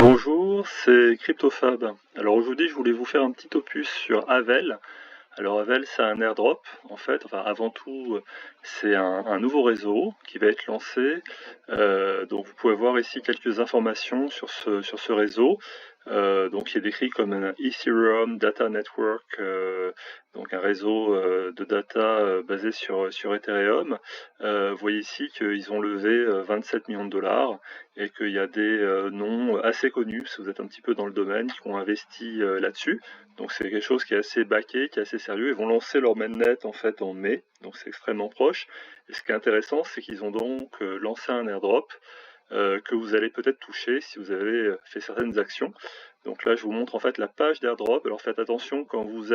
Bonjour, c'est CryptoFab. Alors aujourd'hui, je voulais vous faire un petit opus sur Avel. Alors Avel, c'est un airdrop, en fait. Enfin, avant tout, c'est un nouveau réseau qui va être lancé. Donc vous pouvez voir ici quelques informations sur ce réseau. Donc il est décrit comme un Ethereum Data Network, donc un réseau de data basé sur Ethereum. Vous voyez ici qu'ils ont levé 27 millions de dollars et qu'il y a des noms assez connus, si vous êtes un petit peu dans le domaine, qui ont investi là-dessus. Donc c'est quelque chose qui est assez backé, qui est assez sérieux. Ils vont lancer leur mainnet en fait en mai, donc c'est extrêmement proche. Et ce qui est intéressant, c'est qu'ils ont donc lancé un airdrop que vous allez peut-être toucher si vous avez fait certaines actions. Donc là, je vous montre en fait la page d'airdrop. Alors faites attention quand vous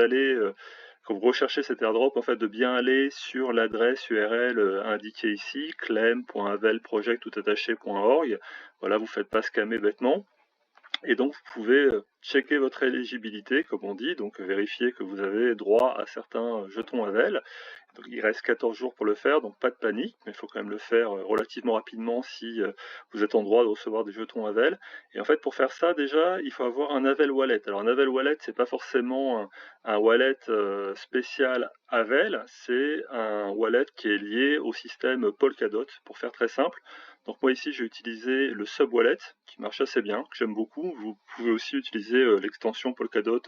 recherchez cet airdrop, en fait, de bien aller sur l'adresse URL indiquée ici, claim.avelproject.org. Voilà, vous ne faites pas scammer bêtement. Et donc vous pouvez checker votre éligibilité, comme on dit, donc vérifier que vous avez droit à certains jetons Avel. Donc, il reste 14 jours pour le faire, donc pas de panique, mais il faut quand même le faire relativement rapidement si vous êtes en droit de recevoir des jetons Avel. Et en fait, pour faire ça, déjà, il faut avoir un Avel Wallet. Alors un Avel Wallet, c'est pas forcément un wallet spécial Avel, c'est un wallet qui est lié au système Polkadot, pour faire très simple. Donc moi ici, j'ai utilisé le Subwallet, qui marche assez bien, que j'aime beaucoup. Vous pouvez aussi utiliser l'extension Polkadot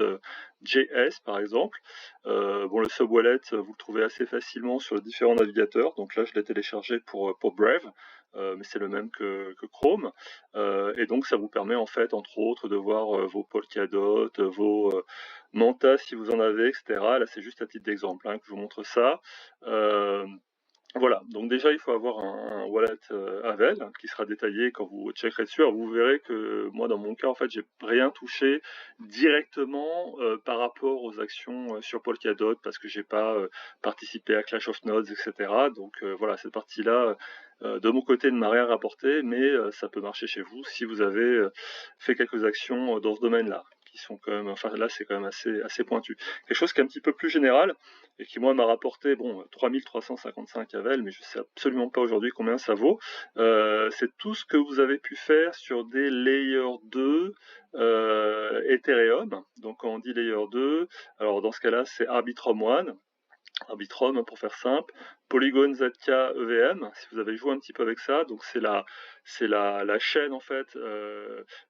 JS, par exemple. Bon, le Subwallet, vous le trouvez assez facilement sur différents navigateurs. Donc là, je l'ai téléchargé pour Brave, mais c'est le même que Chrome. Et donc, ça vous permet en fait, entre autres, de voir vos Polkadot, vos Manta si vous en avez, etc. Là, c'est juste à titre d'exemple que je vous montre ça. Voilà, donc déjà il faut avoir un wallet Avel qui sera détaillé quand vous checkerez dessus. Alors vous verrez que moi dans mon cas en fait j'ai rien touché directement par rapport aux actions sur Polkadot parce que j'ai pas participé à Clash of Nodes, etc. Donc voilà, cette partie-là de mon côté ne m'a rien rapporté, mais ça peut marcher chez vous si vous avez fait quelques actions dans ce domaine-là, qui sont quand même, enfin là c'est quand même assez pointu. Quelque chose qui est un petit peu plus général, et qui moi m'a rapporté 3355 Avel, mais je sais absolument pas aujourd'hui combien ça vaut. C'est tout ce que vous avez pu faire sur des Layer 2 Ethereum. Donc quand on dit Layer 2, alors dans ce cas-là c'est Arbitrum One. Arbitrum pour faire simple, Polygon ZK EVM, si vous avez joué un petit peu avec ça, donc c'est la chaîne en fait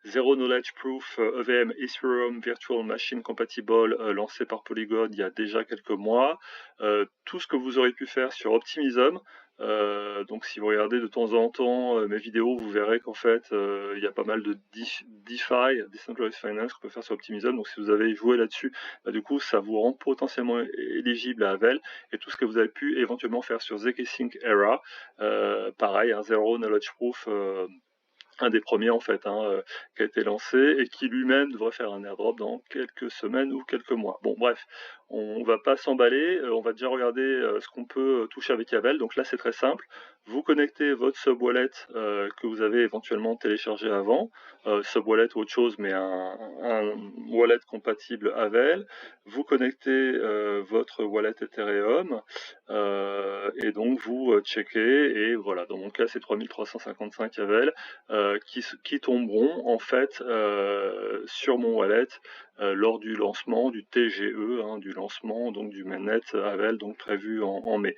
Zero Knowledge Proof EVM Ethereum Virtual Machine Compatible lancée par Polygon il y a déjà quelques mois. Tout ce que vous aurez pu faire sur Optimism, donc si vous regardez de temps en temps mes vidéos, vous verrez qu'en fait il y a pas mal de DeFi, Decentralized Finance, qu'on peut faire sur Optimism. Donc si vous avez joué là-dessus, du coup ça vous rend potentiellement éligible à Avel, et tout ce que vous avez pu éventuellement faire sur zkSync Era, pareil, un Zero Knowledge Proof, un des premiers en fait, qui a été lancé et qui lui-même devrait faire un airdrop dans quelques semaines ou quelques mois. Bon bref, on va pas s'emballer, on va déjà regarder ce qu'on peut toucher avec Avel. Donc là c'est très simple, vous connectez votre subwallet que vous avez éventuellement téléchargé avant, subwallet ou autre chose, mais un wallet compatible Avel, vous connectez votre wallet Ethereum, et donc vous checkez, et voilà, dans mon cas c'est 3355 Avel, qui tomberont en fait sur mon wallet lors du lancement du TGE, du lancement donc du mainnet Avel, donc prévu en mai.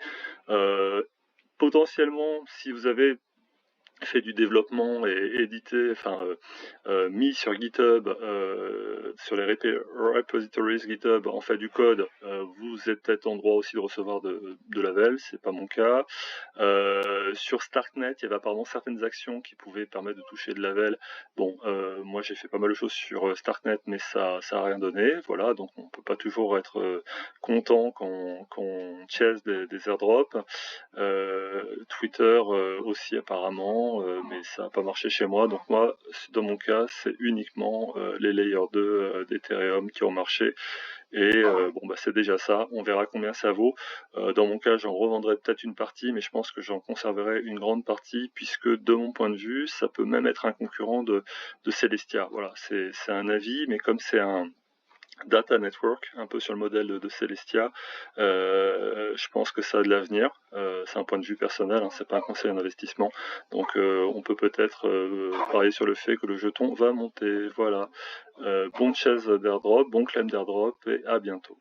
Potentiellement, si vous avez fait du développement et édité, mis sur GitHub, sur les repositories GitHub, en fait du code, vous êtes peut-être en droit aussi de recevoir de l'Avel, c'est pas mon cas. Sur Starknet, il y avait apparemment certaines actions qui pouvaient permettre de toucher de l'Avel. Bon, moi j'ai fait pas mal de choses sur Starknet, mais ça a rien donné. Voilà, donc on peut pas toujours être content quand on chase des airdrops. Twitter aussi apparemment, mais ça n'a pas marché chez moi. Donc moi, dans mon cas, c'est uniquement les Layer 2 d'Ethereum qui ont marché. Et c'est déjà ça. On verra combien ça vaut. Dans mon cas, j'en revendrai peut-être une partie, mais je pense que j'en conserverai une grande partie, puisque de mon point de vue, ça peut même être un concurrent de Celestia. Voilà, c'est un avis, mais comme c'est Data Network, un peu sur le modèle de Celestia. Je pense que ça a de l'avenir. C'est un point de vue personnel, hein, c'est pas un conseil d'investissement. Donc on peut peut-être parier sur le fait que le jeton va monter. Voilà. Bonne chaise d'airdrop, bon claim d'airdrop et à bientôt.